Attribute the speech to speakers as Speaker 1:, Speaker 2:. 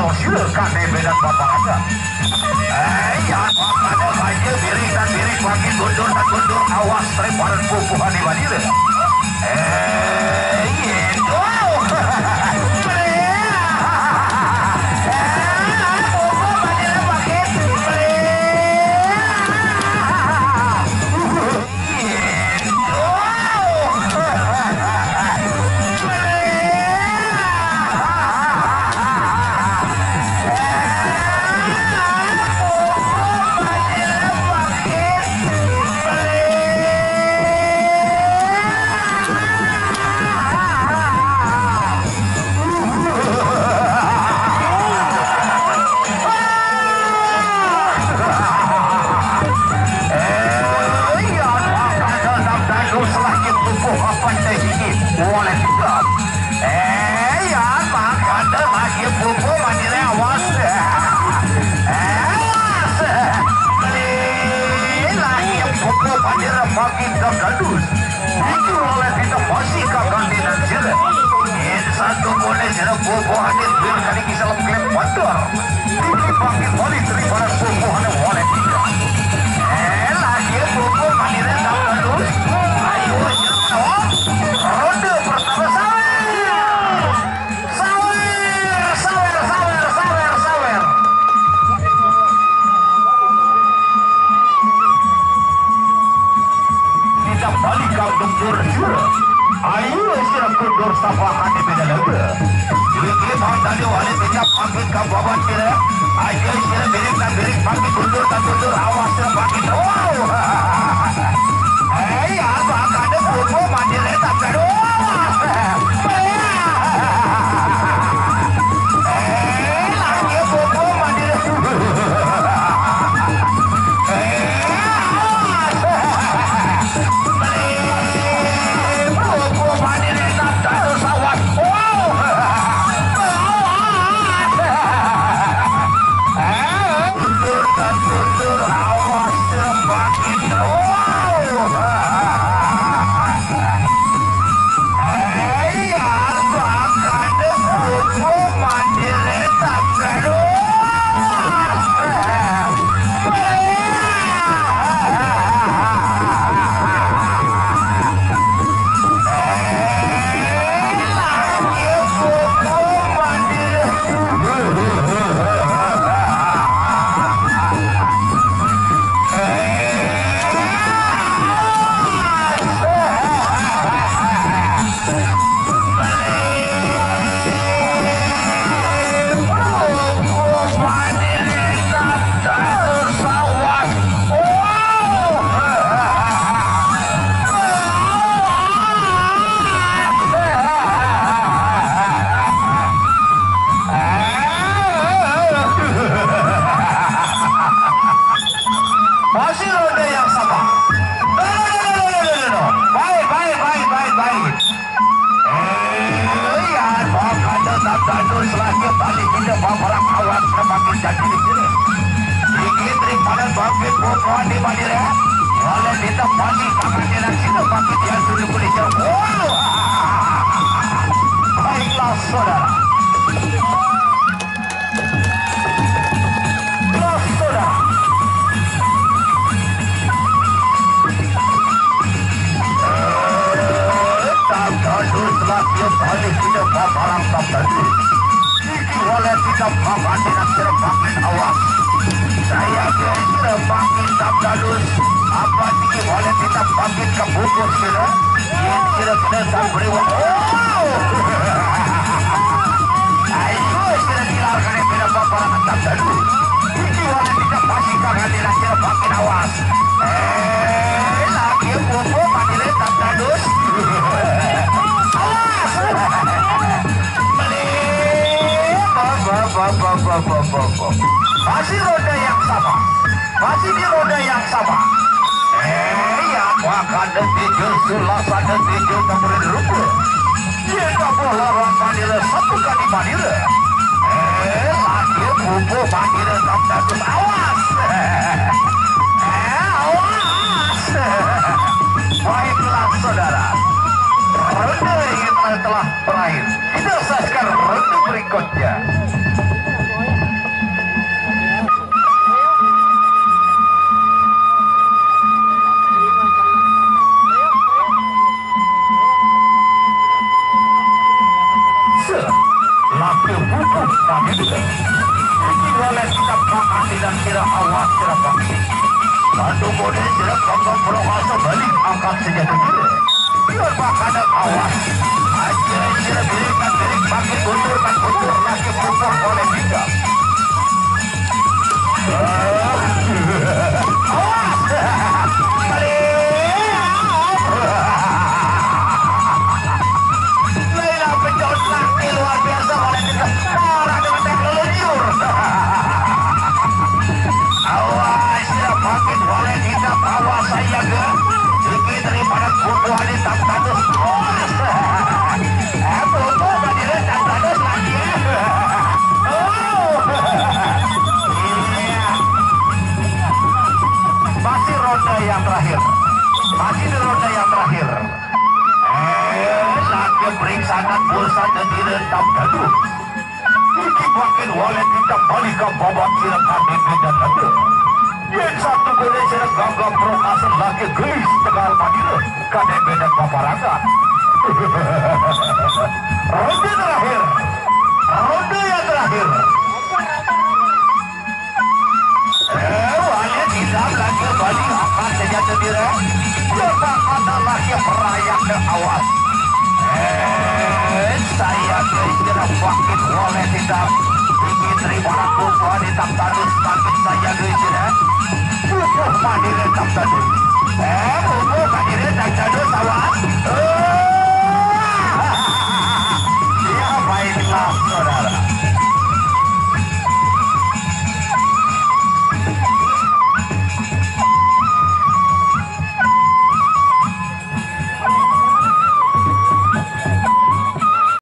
Speaker 1: kalau silakan beda bapak ada. Ya ada baca diri dan diri bagi gundur dan gundur awas treparan pupuhan di Madura. Itu. Makin gagalus, itu oleh kita masih kakak di Nanjir. Ini satu boleh jadi bobo hadir bil kali kisah lengkap motor. Ini makin boleh terima bobo hadir oleh kita. Lagi bobo hadir gagalus. Ayo jawab. Ronde pertama sawer. Balik kau dundur jura. Ayo istirahat kundur safahan di beda laga. Ini bang tadi wali bijak makin kau bawa kira. Ayo istirahat birik makin kundur awas makin. Wow. Apa ada bobo mandi letak kado. Lagi bobo mandi. Baiklah saudara. Saya kira makin tabdalus apa sih boleh kita bangkit ke bubur kira yang kira tak beriwa. Ayo kira dilarang kira bapak tabdalus ini boleh kita pasti kakak di kira makin awas. Lagi bubur makin tabdalus. Awas. Masih roda yang sama, masih di roda yang sama. Ya makan detik sulah pada detik kemudian rumput. Dia tak boleh lawan Madura satu kali Madura. Lagi bubu Madura tak takut awas. Awas. Baiklah saudara, ronde kita telah berakhir. Kita saksikan ronde berikutnya. oleh kita pakati dan kira awas kira pakati. Satu kode kira kakak berasa balik angkat senjata kira. Biar pakada awas. Aja kira berikan berik pakai mundur lagi pupuk oleh kita. Awas. Balik. Leila penjauh laki luar biasa oleh kita. Orang dengan teknologi. Awas ya makin boleh kita bawa saya ke sedikit daripada kubuhan hitam tandus. Buku tadi hitam tandus lagi ya. Masih ronde yang terakhir. Masih di ronde yang terakhir. Lagi periksakan pulsa dan direntam gaduh. Iki makin wallet kita balik ke babak silakan dan ada. Yang satu boleh sedang gagap prokasen lagi gelis tegal padira. KDP dan paparangan. Ronde terakhir. Ronde yang terakhir. Wallet kita lagi balik akan senjata diri. Kita adalah yang merayak ke awas. Saya kira wakil wallet hitam tinggi terima kubuhan hitam tandus makin saya kira pupuk mandiri hitam tandus pupuk mandiri hitam tandus awas